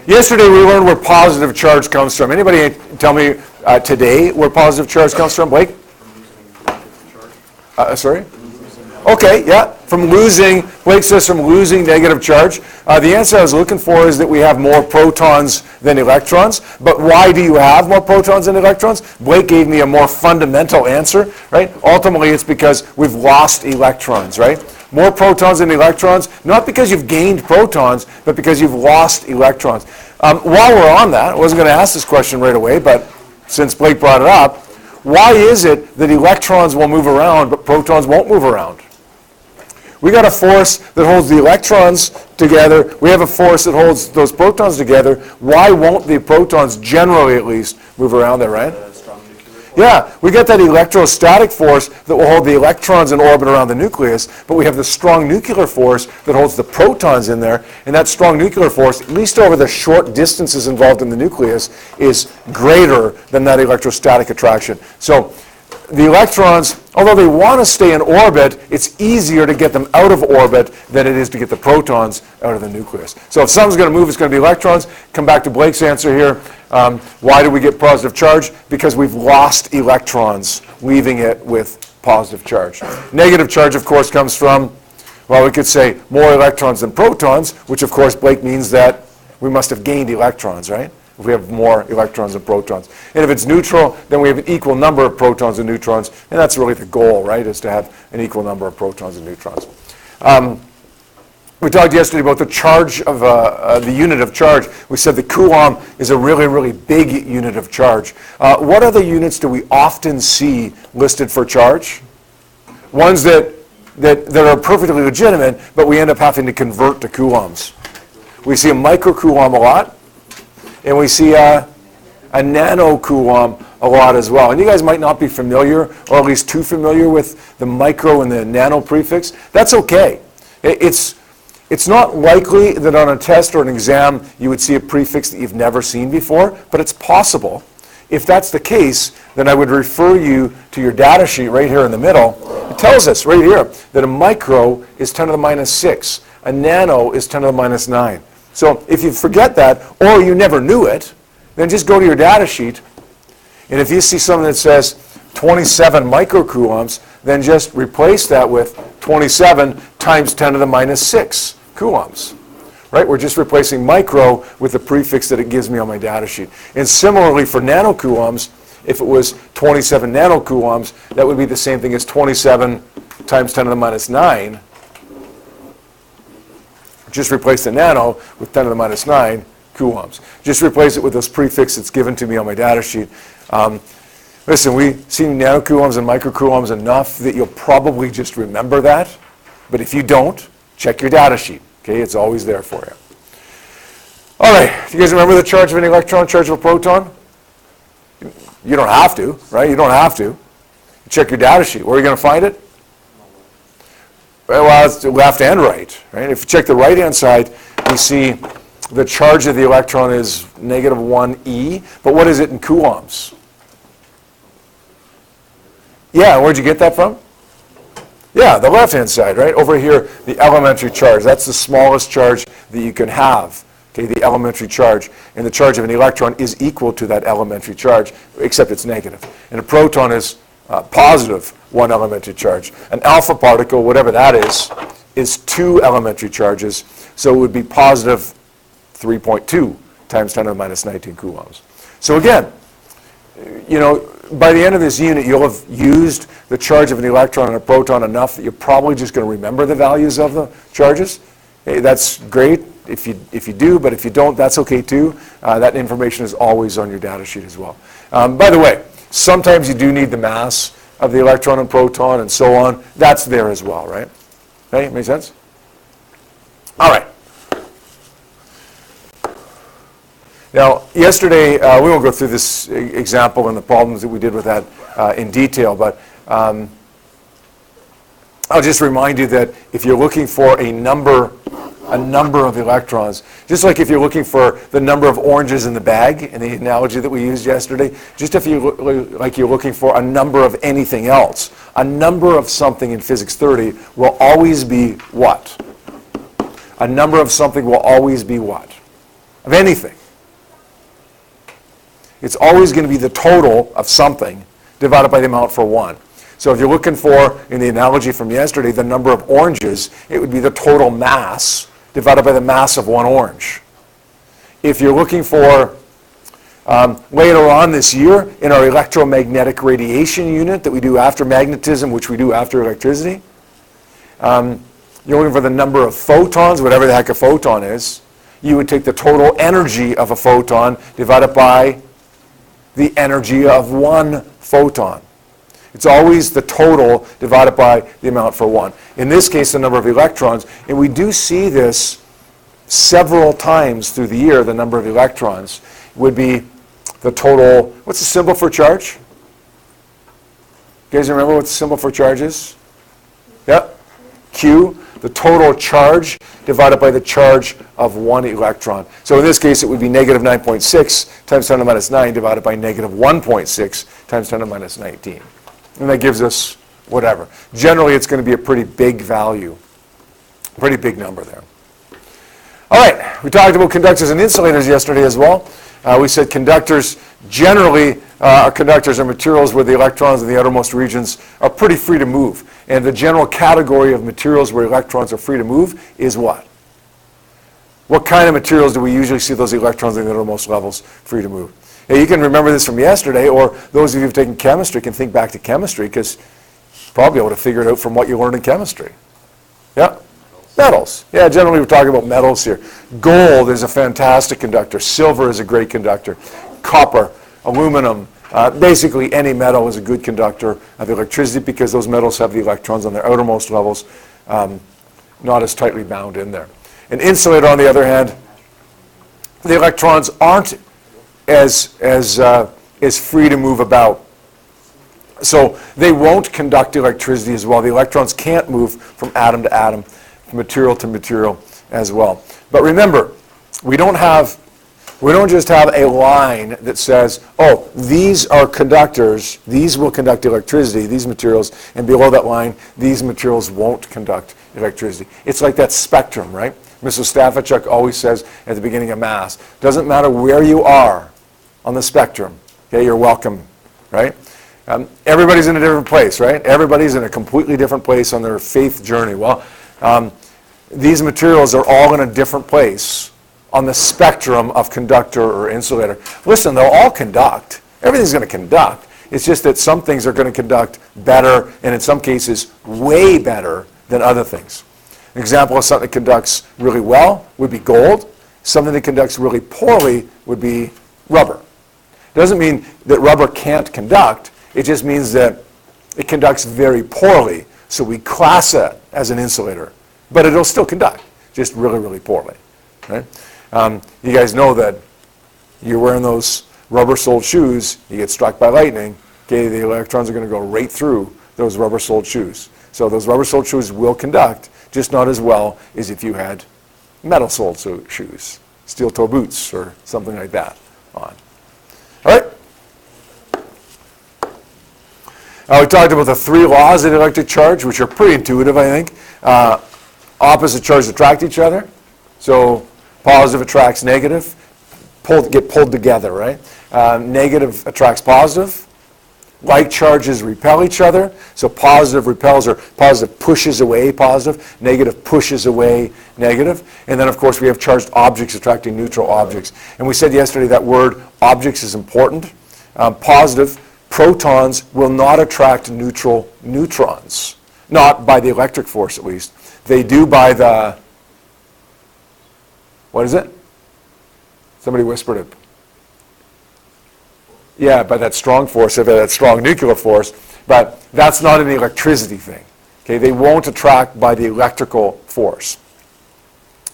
Yesterday we learned where positive charge comes from. Anybody tell me today where positive charge comes from? Blake? Sorry? Okay, yeah. From losing, Blake says from losing negative charge. The answer I was looking for is that we have more protons than electrons. But why do you have more protons than electrons? Blake gave me a more fundamental answer, right? Ultimately, it's because we've lost electrons, right? More protons than electrons, not because you've gained protons, but because you've lost electrons. While we're on that, I wasn't going to ask this question right away, but since Blake brought it up, why is it that electrons will move around, but protons won't move around? We got a force that holds the electrons together. We have a force that holds those protons together. Why won't the protons, generally at least, move around there, right? Yeah, we got that electrostatic force that will hold the electrons in orbit around the nucleus, but we have the strong nuclear force that holds the protons in there, and that strong nuclear force, at least over the short distances involved in the nucleus, is greater than that electrostatic attraction. So the electrons, although they want to stay in orbit, it's easier to get them out of orbit than it is to get the protons out of the nucleus. So if something's going to move, it's going to be electrons. Come back to Blake's answer here. Why do we get positive charge? Because we've lost electrons, leaving it with positive charge. Negative charge, of course, comes from, well, we could say more electrons than protons, which, of course, Blake means that we must have gained electrons, right? If we have more electrons than protons. And if it's neutral, then we have an equal number of protons and neutrons, and that's really the goal, right, is to have an equal number of protons and neutrons. We talked yesterday about the charge of the unit of charge. We said the Coulomb is a really, really big unit of charge. What other units do we often see listed for charge? Ones that are perfectly legitimate, but we end up having to convert to coulombs. We see a microcoulomb a lot. And we see a nanocoulomb a lot as well. And you guys might not be familiar, or at least too familiar with the micro and the nano prefix. That's okay. It's not likely that on a test or an exam you would see a prefix that you've never seen before, but it's possible. If that's the case, then I would refer you to your data sheet right here in the middle. It tells us right here that a micro is 10 to the minus 6. A nano is 10 to the minus 9. So if you forget that, or you never knew it, then just go to your data sheet, and if you see something that says 27 microcoulombs, then just replace that with 27 times 10 to the minus 6 coulombs. Right? We're just replacing micro with the prefix that it gives me on my data sheet. And similarly for nanocoulombs, if it was 27 nanocoulombs, that would be the same thing as 27 times 10 to the minus 9. Just replace the nano with 10 to the minus 9 coulombs. Just replace it with this prefix that's given to me on my data sheet. Listen, we've seen nanocoulombs and microcoulombs enough that you'll probably just remember that. But if you don't, check your data sheet. Okay, it's always there for you. All right, do you guys remember the charge of an electron, charge of a proton? You don't have to, right? You don't have to. Check your data sheet. Where are you going to find it? Well, it's left and right. If you check the right-hand side, we see the charge of the electron is negative 1e. But what is it in coulombs? Yeah, where'd you get that from? Yeah, the left-hand side, right? Over here, the elementary charge. That's the smallest charge that you can have. Okay, the elementary charge. And the charge of an electron is equal to that elementary charge, except it's negative. And a proton is positive 1 elementary charge. An alpha particle, whatever that is 2 elementary charges. So it would be positive 3.2 times 10 to the minus 19 coulombs. So again, by the end of this unit, you'll have used the charge of an electron and a proton enough that you're probably just going to remember the values of the charges. Hey, that's great if you do, but if you don't, that's okay too. That information is always on your data sheet as well. By the way, sometimes you do need the mass of the electron and proton and so on. That's there as well, right? Hey, make sense? All right. Now, yesterday, we won't go through this example and the problems that we did with that in detail, but I'll just remind you that if you're looking for a number of electrons, just like if you're looking for the number of oranges in the bag, in the analogy that we used yesterday, just if you're looking for a number of anything else, a number of something in physics 30 will always be what? A number of something will always be what? of anything. It's always going to be the total of something divided by the amount for one. So if you're looking for, in the analogy from yesterday, the number of oranges, it would be the total mass divided by the mass of one orange. If you're looking for later on this year in our electromagnetic radiation unit that we do after magnetism, which we do after electricity, you're looking for the number of photons, whatever the heck a photon is. You would take the total energy of a photon divided by the energy of one photon. It's always the total divided by the amount for one. In this case, the number of electrons, and we do see this several times through the year, the number of electrons would be the total. What's the symbol for charge? You guys remember what the symbol for charge is? Yep. Q, the total charge divided by the charge of one electron. So in this case, it would be negative 9.6 times 10 to the minus 9 divided by negative 1.6 times 10 to the minus 19. And that gives us whatever. Generally, it's going to be a pretty big value, pretty big number there. All right, we talked about conductors and insulators yesterday as well. We said conductors generally are materials where the electrons in the outermost regions are pretty free to move. And the general category of materials where electrons are free to move is what? What kind of materials do we usually see those electrons in the outermost levels free to move? Now, you can remember this from yesterday, or those of you who've taken chemistry can think back to chemistry, because you're probably able to figure it out from what you learned in chemistry. Yeah? Metals. Yeah, generally we're talking about metals here. Gold is a fantastic conductor. Silver is a great conductor. Copper, aluminum, basically any metal is a good conductor of electricity because those metals have the electrons on their outermost levels not as tightly bound in there. An insulator, on the other hand, the electrons aren't as free to move about. So they won't conduct electricity as well. The electrons can't move from atom to atom, from material to material as well. But remember, we don't just have a line that says, oh, these are conductors, these will conduct electricity, these materials, and below that line, these materials won't conduct electricity. It's like that spectrum, right? Mrs. Staffachuk always says at the beginning of Mass, doesn't matter where you are on the spectrum, okay, you're welcome, right? Everybody's in a different place, right? Everybody's in a completely different place on their faith journey. Well, these materials are all in a different place on the spectrum of conductor or insulator. Listen, they'll all conduct. Everything's going to conduct. It's just that some things are going to conduct better, and in some cases, way better than other things. An example of something that conducts really well would be gold. Something that conducts really poorly would be rubber. It doesn't mean that rubber can't conduct. It just means that it conducts very poorly, so we class it as an insulator. But it'll still conduct, just really, really poorly. Right? You guys know that you're wearing those rubber-soled shoes, you get struck by lightning, okay, the electrons are going to go right through those rubber-soled shoes. So those rubber-soled shoes will conduct, just not as well as if you had metal-soled shoes, steel-toe boots or something like that on. All right? We talked about the three laws of electric charge, which are pretty intuitive, I think. Opposite charges attract each other. So positive attracts negative, get pulled together, right? Negative attracts positive. Like charges repel each other. So positive repels, or positive pushes away positive, negative pushes away negative. And then, of course, we have charged objects attracting neutral objects. And we said yesterday that word objects is important. Positive protons will not attract neutral neutrons, not by the electric force at least. They do by the, what is it? Somebody whispered it. Yeah, by that strong force, that strong nuclear force, but that's not an electricity thing. Okay, they won't attract by the electrical force.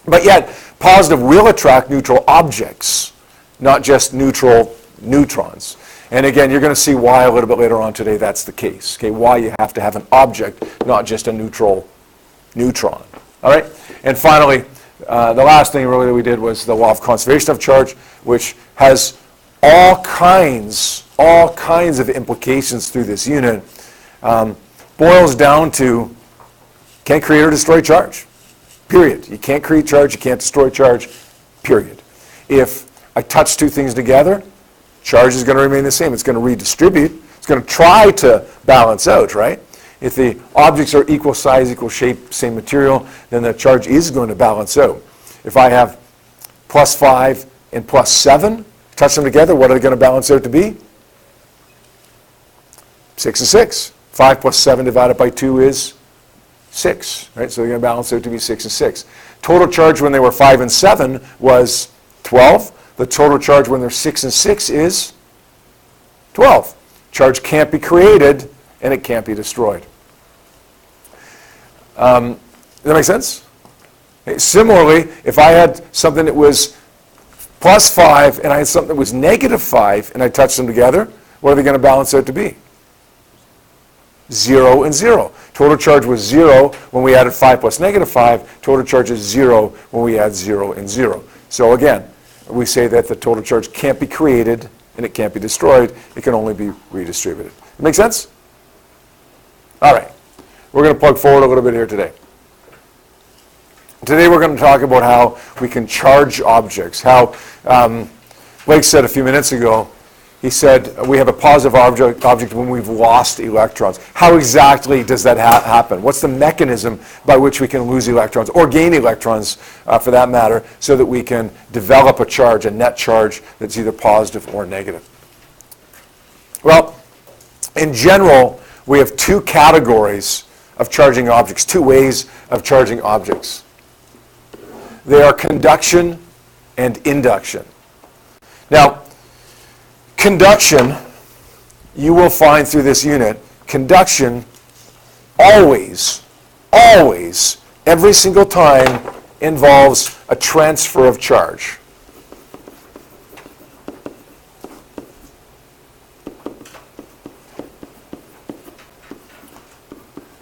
But yet, positive will attract neutral objects, not just neutral neutrons. And again, you're going to see why a little bit later on today that's the case. Okay, why you have to have an object, not just a neutral neutron. All right? And finally, the last thing really that we did was the law of conservation of charge, which has all kinds of implications through this unit. Boils down to can't create or destroy charge. Period. You can't create charge, you can't destroy charge. Period. If I touch two things together, charge is going to remain the same. It's going to redistribute. It's going to try to balance out, right? If the objects are equal size, equal shape, same material, then the charge is going to balance out. If I have plus 5 and plus 7, touch them together, what are they going to balance out to be? 6 and 6. 5 plus 7 divided by 2 is 6, right? So they're going to balance out to be 6 and 6. Total charge when they were 5 and 7 was 12. The total charge when they're 6 and 6 is 12. Charge can't be created, and it can't be destroyed. Does that make sense? Okay. Similarly, if I had something that was plus 5 and I had something that was negative 5 and I touched them together, what are they going to balance out to be? 0 and 0. Total charge was 0 when we added 5 plus negative 5. Total charge is 0 when we add 0 and 0. So again, we say that the total charge can't be created and it can't be destroyed. It can only be redistributed. Make sense? All right. We're going to plug forward a little bit here today. Today we're going to talk about how we can charge objects. How Blake said a few minutes ago, he said we have a positive object when we've lost electrons. How exactly does that happen? What's the mechanism by which we can lose electrons, or gain electrons for that matter, so that we can develop a charge, a net charge that's either positive or negative? Well, in general, we have two categories of charging objects, two ways of charging objects. They are conduction and induction. Now, conduction, you will find through this unit, conduction always, every single time involves a transfer of charge.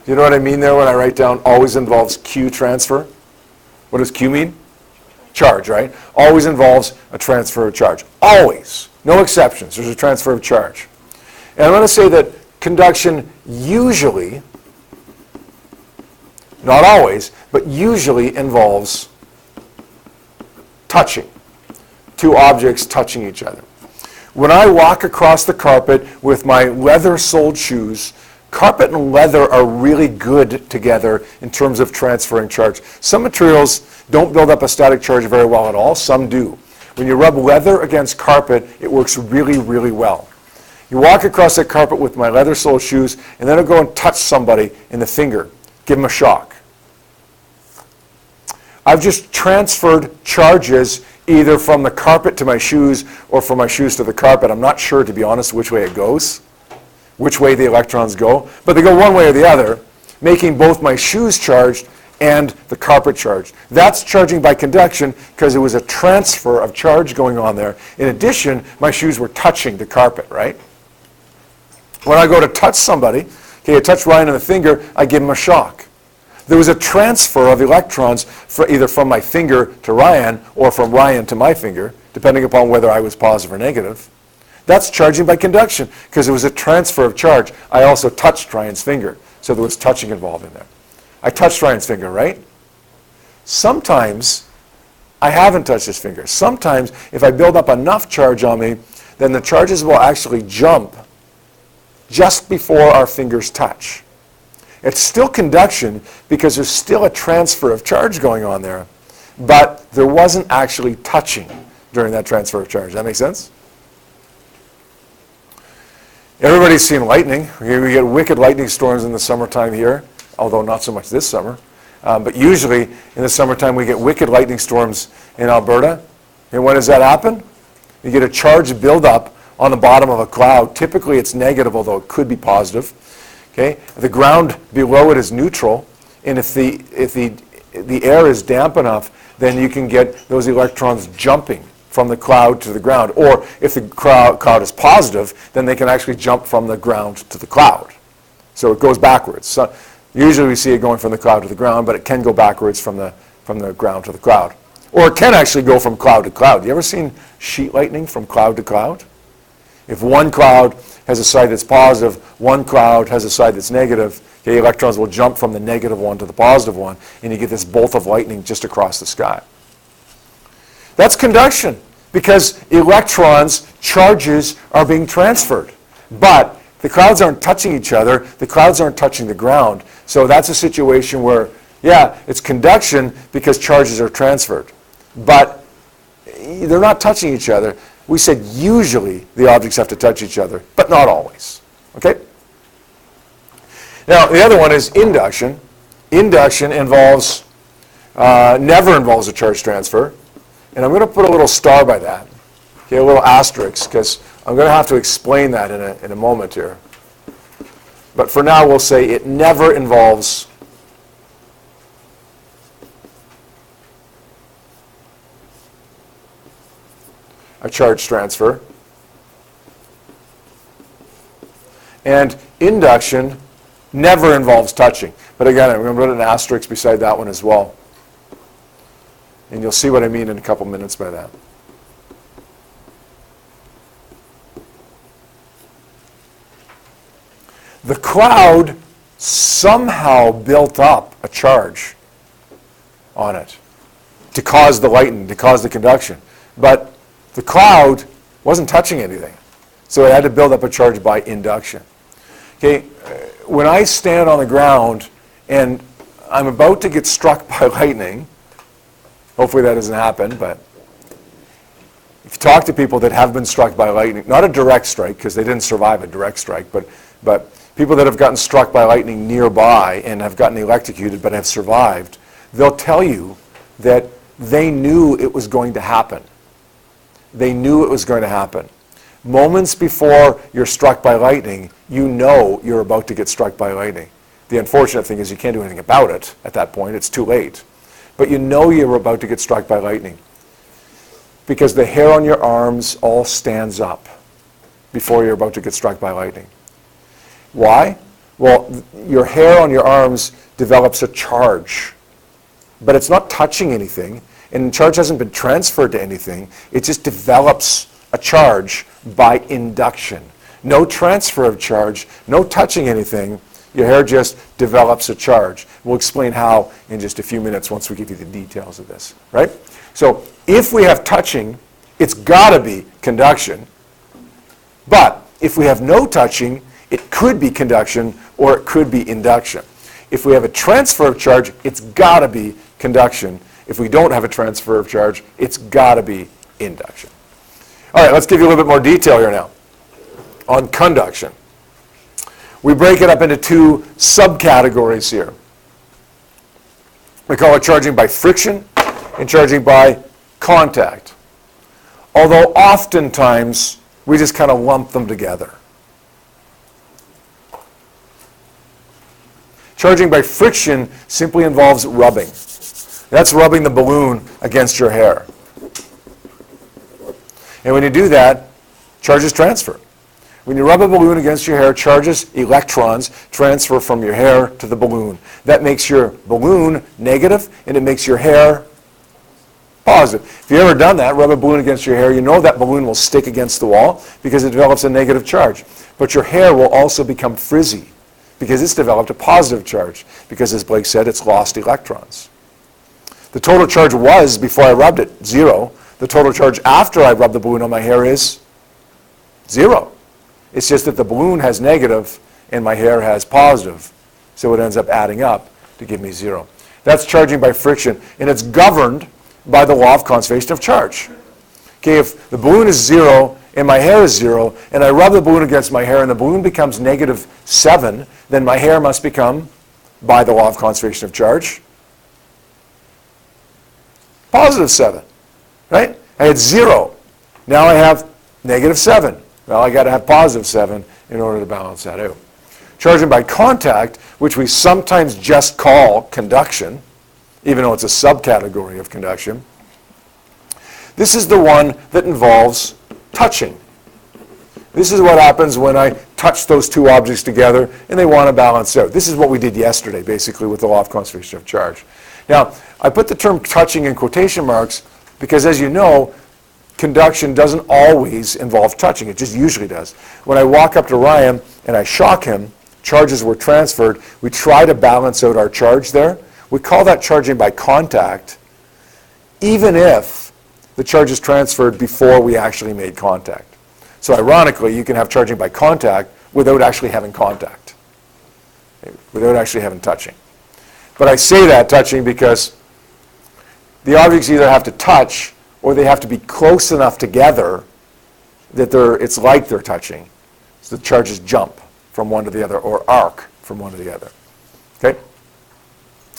Do you know what I mean there when I write down always involves Q transfer? What does Q mean? Charge, right? Always involves a transfer of charge. Always. No exceptions. There's a transfer of charge. And I'm going to say that conduction usually, not always, but usually involves touching. Two objects touching each other. When I walk across the carpet with my leather-soled shoes, carpet and leather are really good together in terms of transferring charge. Some materials don't build up a static charge very well at all. Some do. When you rub leather against carpet, it works really, really well. You walk across that carpet with my leather-soled shoes, and then I'll go and touch somebody in the finger. Give them a shock. I've just transferred charges either from the carpet to my shoes or from my shoes to the carpet. I'm not sure, to be honest, which way it goes, which way the electrons go, but they go one way or the other, making both my shoes charged and the carpet charged. That's charging by conduction because it was a transfer of charge going on there. In addition, my shoes were touching the carpet, right? When I go to touch somebody, okay, I touch Ryan on the finger, I give him a shock. There was a transfer of electrons either from my finger to Ryan or from Ryan to my finger, depending upon whether I was positive or negative. That's charging by conduction because it was a transfer of charge. I also touched Ryan's finger, so there was touching involved in there. I touched Ryan's finger, right? Sometimes I haven't touched his finger. Sometimes if I build up enough charge on me, then the charges will actually jump just before our fingers touch. It's still conduction because there's still a transfer of charge going on there, but there wasn't actually touching during that transfer of charge. Does that make sense? Everybody's seen lightning. We get wicked lightning storms in the summertime here, although not so much this summer. But usually in the summertime we get wicked lightning storms in Alberta. And when does that happen? You get a charge buildup on the bottom of a cloud. Typically it's negative, although it could be positive. Okay? The ground below it is neutral, and if the air is damp enough, then you can get those electrons jumping from the cloud to the ground. Or if the cloud is positive, then they can actually jump from the ground to the cloud. So it goes backwards. So usually we see it going from the cloud to the ground, but it can go backwards from the ground to the cloud. Or it can actually go from cloud to cloud. You ever seen sheet lightning from cloud to cloud? If one cloud has a side that's positive, one cloud has a side that's negative, the electrons will jump from the negative one to the positive one, and you get this bolt of lightning just across the sky. That's conduction. Because electrons, charges are being transferred. But the clouds aren't touching each other. The clouds aren't touching the ground. So that's a situation where, yeah, it's conduction because charges are transferred. But they're not touching each other. We said usually the objects have to touch each other, but not always. Okay? Now, the other one is induction. Induction involves, never involves a charge transfer. And I'm going to put a little star by that, okay, a little asterisk, because I'm going to have to explain that in a moment here. But for now, we'll say it never involves a charge transfer. And induction never involves touching. But again, I'm going to put an asterisk beside that one as well. And you'll see what I mean in a couple minutes by that. The cloud somehow built up a charge on it to cause the lightning, to cause the conduction. But the cloud wasn't touching anything. So it had to build up a charge by induction. Okay, when I stand on the ground and I'm about to get struck by lightning, hopefully that doesn't happen, but if you talk to people that have been struck by lightning, not a direct strike, because they didn't survive a direct strike, but people that have gotten struck by lightning nearby and have gotten electrocuted but have survived, they'll tell you that they knew it was going to happen. They knew it was going to happen. Moments before you're struck by lightning, you know you're about to get struck by lightning. The unfortunate thing is you can't do anything about it at that point. It's too late. But you know you're about to get struck by lightning because the hair on your arms all stands up before you're about to get struck by lightning. Why? Well, your hair on your arms develops a charge, but it's not touching anything, and the charge hasn't been transferred to anything. It just develops a charge by induction. No transfer of charge, no touching anything. Your hair just develops a charge. We'll explain how in just a few minutes once we give you the details of this, right? So if we have touching, it's got to be conduction. But if we have no touching, it could be conduction or it could be induction. If we have a transfer of charge, it's got to be conduction. If we don't have a transfer of charge, it's got to be induction. All right, let's give you a little bit more detail here now on conduction. We break it up into two subcategories here. We call it charging by friction and charging by contact. Although oftentimes we just kind of lump them together. Charging by friction simply involves rubbing. That's rubbing the balloon against your hair. And when you do that, charges transfer. When you rub a balloon against your hair, charges, electrons, transfer from your hair to the balloon. That makes your balloon negative, and it makes your hair positive. If you've ever done that, rub a balloon against your hair, you know that balloon will stick against the wall because it develops a negative charge. But your hair will also become frizzy because it's developed a positive charge because, as Blake said, it's lost electrons. The total charge was, before I rubbed it, 0. The total charge after I rubbed the balloon on my hair is 0. It's just that the balloon has negative and my hair has positive. So it ends up adding up to give me 0. That's charging by friction, and it's governed by the law of conservation of charge. Okay, if the balloon is 0 and my hair is 0, and I rub the balloon against my hair and the balloon becomes -7, then my hair must become, by the law of conservation of charge, +7, right? I had 0. Now I have -7. Well, I got to have +7 in order to balance that out. Charging by contact, which we sometimes just call conduction, even though it's a subcategory of conduction, this is the one that involves touching. This is what happens when I touch those two objects together and they want to balance out. This is what we did yesterday, basically, with the law of conservation of charge. Now, I put the term touching in quotation marks because, as you know, conduction doesn't always involve touching. It just usually does. When I walk up to Ryan and I shock him, charges were transferred. We try to balance out our charge there. We call that charging by contact, even if the charge is transferred before we actually made contact. So ironically, you can have charging by contact without actually having contact, without actually having touching. But I say that touching because the objects either have to touch or they have to be close enough together that it's like they're touching. So the charges jump from one to the other or arc from one to the other. Okay?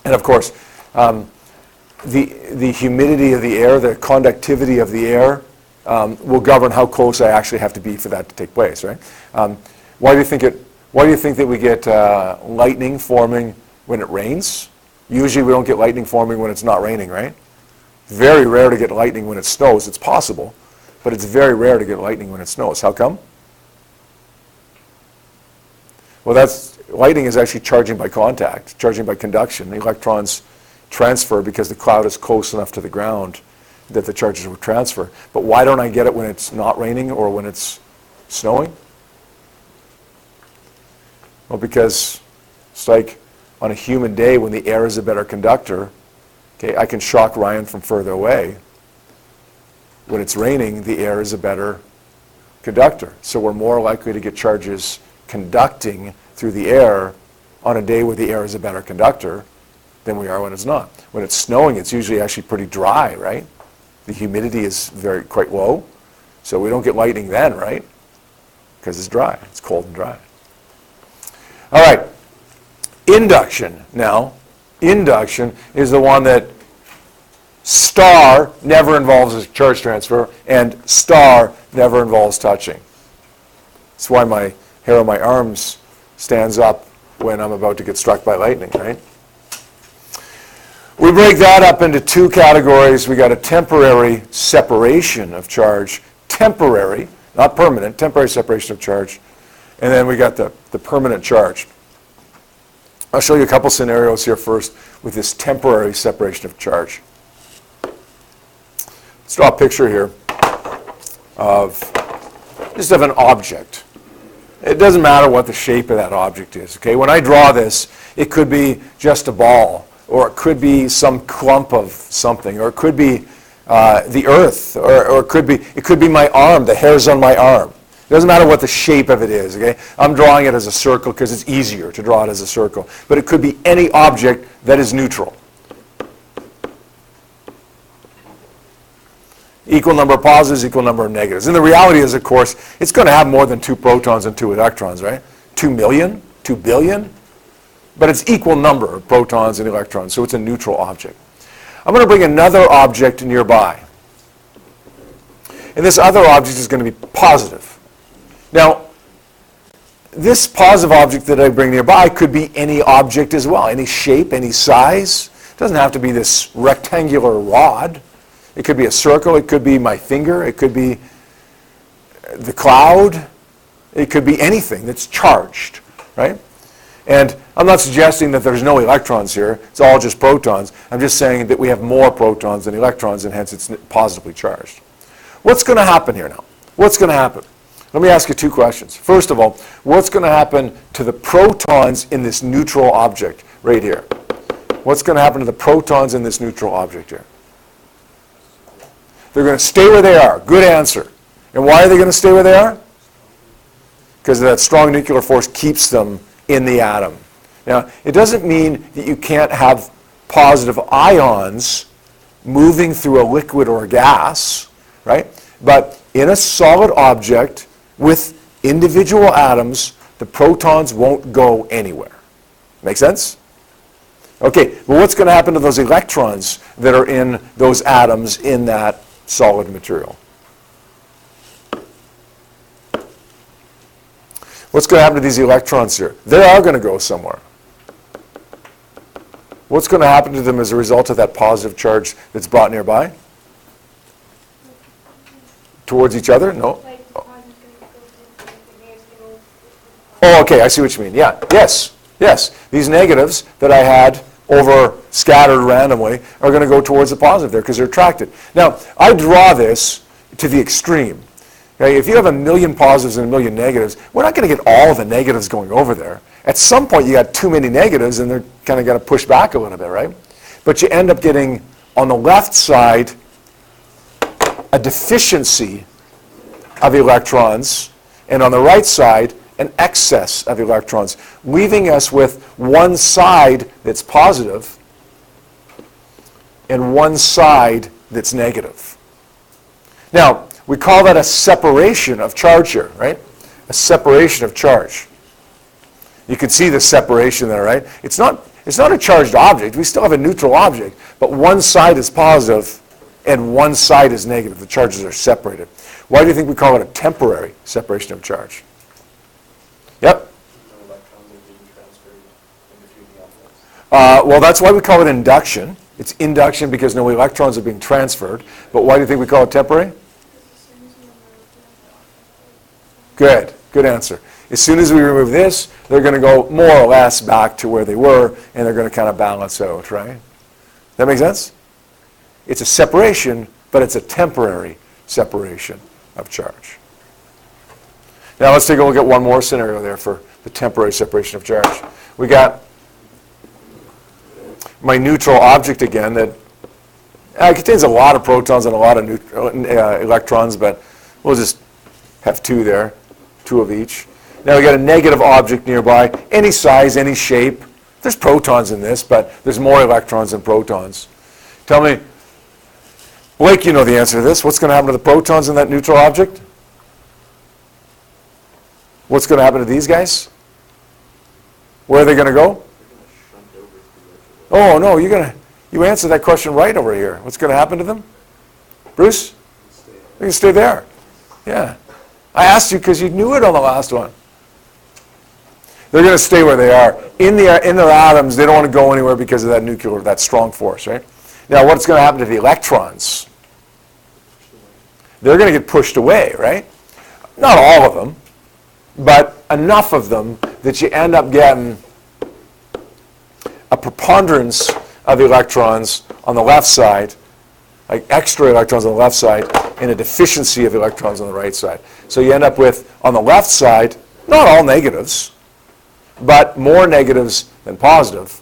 And of course, the humidity of the air, the conductivity of the air will govern how close I actually have to be for that to take place, right? Why do you think that we get lightning forming when it rains? Usually we don't get lightning forming when it's not raining, right? Very rare to get lightning when it snows. It's possible, but it's very rare to get lightning when it snows. How come? Well, lightning is actually charging by contact, charging by conduction. The electrons transfer because the cloud is close enough to the ground that the charges will transfer. But why don't I get it when it's not raining or when it's snowing? Well, because it's like on a humid day when the air is a better conductor, okay, I can shock Ryan from further away. When it's raining, the air is a better conductor. So we're more likely to get charges conducting through the air on a day where the air is a better conductor than we are when it's not. When it's snowing, it's usually actually pretty dry, right? The humidity is quite low, so we don't get lightning then, right? Because it's dry, it's cold and dry. All right, induction now. Induction is the one that star never involves a charge transfer and star never involves touching. That's why my hair on my arms stands up when I'm about to get struck by lightning, right? We break that up into two categories. We got a temporary separation of charge, temporary, not permanent, temporary separation of charge, and then we got the permanent charge. I'll show you a couple scenarios here first with this temporary separation of charge. Let's draw a picture here of an object. It doesn't matter what the shape of that object is, okay? When I draw this, it could be just a ball, or it could be some clump of something, or it could be the earth, or it could be my arm, the hairs on my arm. It doesn't matter what the shape of it is, okay? I'm drawing it as a circle because it's easier to draw it as a circle. But it could be any object that is neutral. Equal number of positives, equal number of negatives. And the reality is, of course, it's going to have more than 2 protons and 2 electrons, right? 2 million, 2 billion. But it's equal number of protons and electrons, so it's a neutral object. I'm going to bring another object nearby. And this other object is going to be positive. Now, this positive object that I bring nearby could be any object as well, any shape, any size. It doesn't have to be this rectangular rod. It could be a circle, it could be my finger, it could be the cloud, it could be anything that's charged, right? And I'm not suggesting that there's no electrons here, it's all just protons. I'm just saying that we have more protons than electrons and hence it's positively charged. What's going to happen here now? What's going to happen? Let me ask you 2 questions. First of all, what's going to happen to the protons in this neutral object right here? What's going to happen to the protons in this neutral object here? They're going to stay where they are. Good answer. And why are they going to stay where they are? Because that strong nuclear force keeps them in the atom. Now, it doesn't mean that you can't have positive ions moving through a liquid or a gas, right? But in a solid object with individual atoms, the protons won't go anywhere. Make sense? Okay, well, what's going to happen to those electrons that are in those atoms in that solid material? What's going to happen to these electrons here? They are going to go somewhere. What's going to happen to them as a result of that positive charge that's brought nearby? Towards each other? No? Oh, okay, I see what you mean. Yeah, yes. These negatives that I had over scattered randomly are going to go towards the positive there because they're attracted. Now, I draw this to the extreme. Okay, if you have 1 million positives and 1 million negatives, we're not going to get all the negatives going over there. At some point, you got too many negatives, and they're kind of got to push back a little bit, right? But you end up getting, on the left side, a deficiency of electrons, and on the right side, an excess of electrons, leaving us with one side that's positive and one side that's negative. Now, we call that a separation of charge here, right? A separation of charge. You can see the separation there, right? It's not a charged object. We still have a neutral object, but one side is positive and one side is negative. The charges are separated. Why do you think we call it a temporary separation of charge? Yep. No electrons are being transferred in between the atoms. Well, that's why we call it induction. It's induction because no electrons are being transferred. But why do you think we call it temporary? Good. Good answer. As soon as we remove this, they're going to go more or less back to where they were, and they're going to kind of balance out, right? That make sense? It's a separation, but it's a temporary separation of charge. Now let's take a look at one more scenario there for the temporary separation of charge. We got my neutral object again that contains a lot of protons and a lot of electrons, but we'll just have two there, two of each. Now we got a negative object nearby, any size, any shape. There's protons in this, but there's more electrons than protons. Tell me, Blake, you know the answer to this. What's going to happen to the protons in that neutral object? What's going to happen to these guys? Where are they going to go? Oh, no, you answered that question right over here. What's going to happen to them? Bruce? They're going to stay there. Yeah. I asked you because you knew it on the last one. They're going to stay where they are. In their atoms, they don't want to go anywhere because of that strong force, right? Now, what's going to happen to the electrons? They're going to get pushed away, right? Not all of them, but enough of them that you end up getting a preponderance of electrons on the left side, like extra electrons on the left side, and a deficiency of electrons on the right side. So you end up with, on the left side, not all negatives, but more negatives than positive.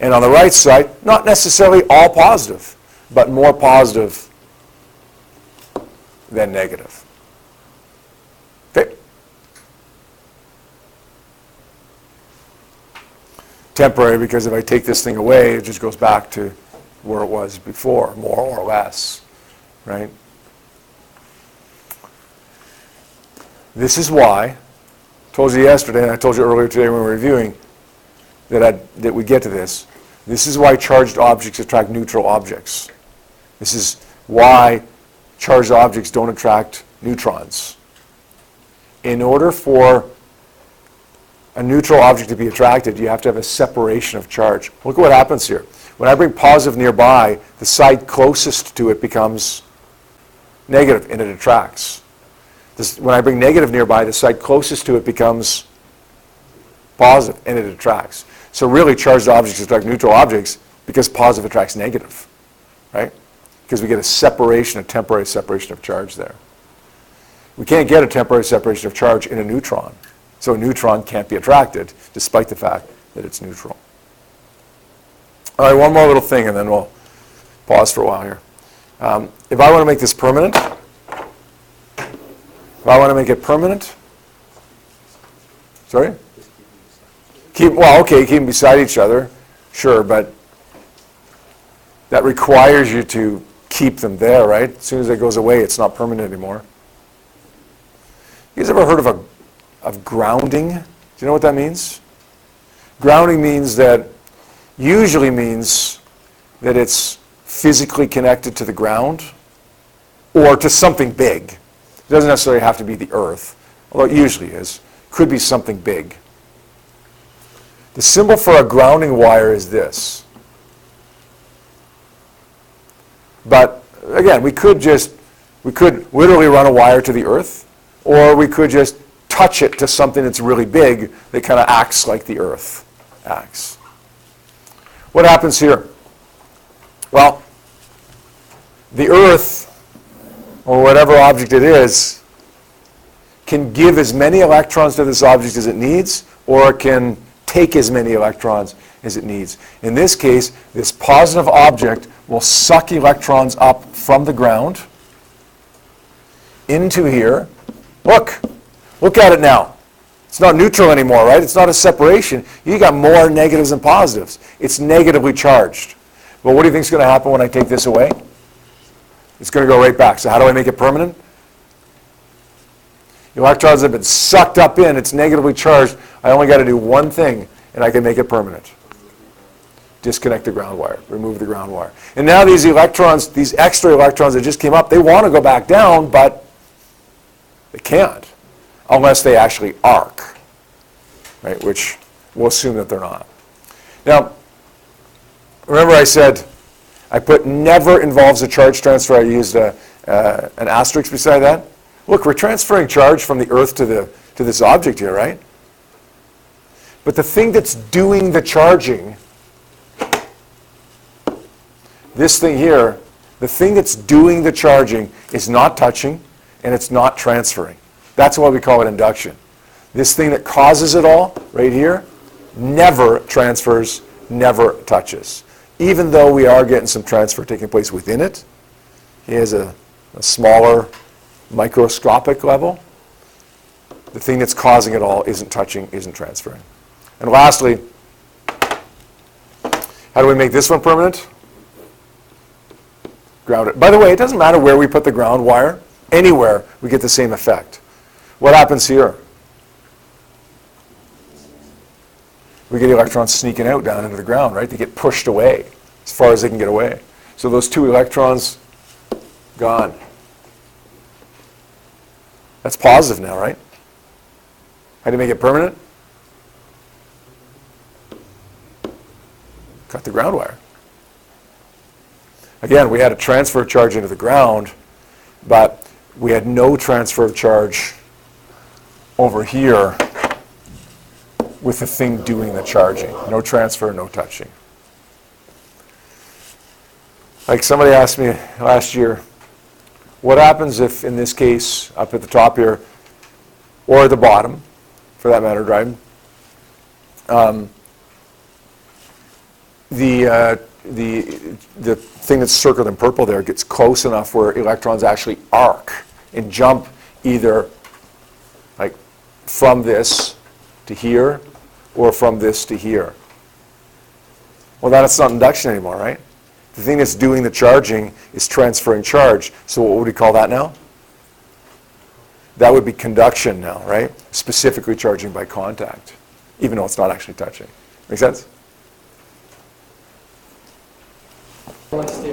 And on the right side, not necessarily all positive, but more positive than negative. Okay? Temporary, because if I take this thing away, it just goes back to where it was before, more or less, right? This is why, I told you yesterday, and I told you earlier today when we were reviewing, that we get to this. This is why charged objects attract neutral objects. This is why charged objects don't attract neutrons. In order for a neutral object to be attracted, you have to have a separation of charge. Look at what happens here. When I bring positive nearby, the side closest to it becomes negative, and it attracts. When I bring negative nearby, the side closest to it becomes positive, and it attracts. So really, charged objects attract neutral objects because positive attracts negative, right? Because we get a temporary separation of charge there. We can't get a temporary separation of charge in a neutron. So a neutron can't be attracted, despite the fact that it's neutral. All right, one more little thing, and then we'll pause for a while here. If I want to make this permanent, sorry? Keep them beside each other, sure, but that requires you to keep them there, right? As soon as it goes away, it's not permanent anymore. You guys ever heard of grounding? Do you know what that means? Grounding usually means that it's physically connected to the ground or to something big. It doesn't necessarily have to be the earth, although it usually is. Could be something big. The symbol for a grounding wire is this. But again, we could literally run a wire to the earth, or we could just touch it to something that's really big that kind of acts like the earth acts. What happens here? Well, the earth, or whatever object it is, can give as many electrons to this object as it needs, or it can take as many electrons as it needs. In this case, this positive object will suck electrons up from the ground, into here. Look at it now. It's not neutral anymore, right? It's not a separation. You got more negatives than positives. It's negatively charged. Well, what do you think is going to happen when I take this away? It's going to go right back. So how do I make it permanent? Electrons have been sucked up in. It's negatively charged. I only got to do one thing, and I can make it permanent. Disconnect the ground wire. Remove the ground wire. And now these electrons, these extra electrons that just came up, they want to go back down, but they can't unless they actually arc, right? Which we'll assume that they're not. Now, remember I said I put never involves a charge transfer. I used an asterisk beside that. Look, we're transferring charge from the Earth to this object here, right? But the thing that's doing the charging, this thing here, the thing that's doing the charging is not touching and it's not transferring. That's why we call it induction. This thing that causes it all, right here, never transfers, never touches. Even though we are getting some transfer taking place within it, here's a smaller microscopic level. The thing that's causing it all isn't touching, isn't transferring. And lastly, how do we make this one permanent? Ground it. By the way, it doesn't matter where we put the ground wire. Anywhere, we get the same effect. What happens here? We get electrons sneaking out down into the ground, right? They get pushed away as far as they can get away. So those two electrons, gone. That's positive now, right? How do you make it permanent? Cut the ground wire. Again, we had a transfer of charge into the ground, but we had no transfer of charge over here with the thing doing the charging. No transfer, no touching. Like somebody asked me last year, what happens if, in this case, up at the top here, or at the bottom, for that matter, driving, the thing that's circled in purple there gets close enough where electrons actually arc and jump either like from this to here or from this to here. Well, that's not induction anymore, right? The thing that's doing the charging is transferring charge. So what would we call that now? That would be conduction now, right? Specifically charging by contact, even though it's not actually touching. Make sense?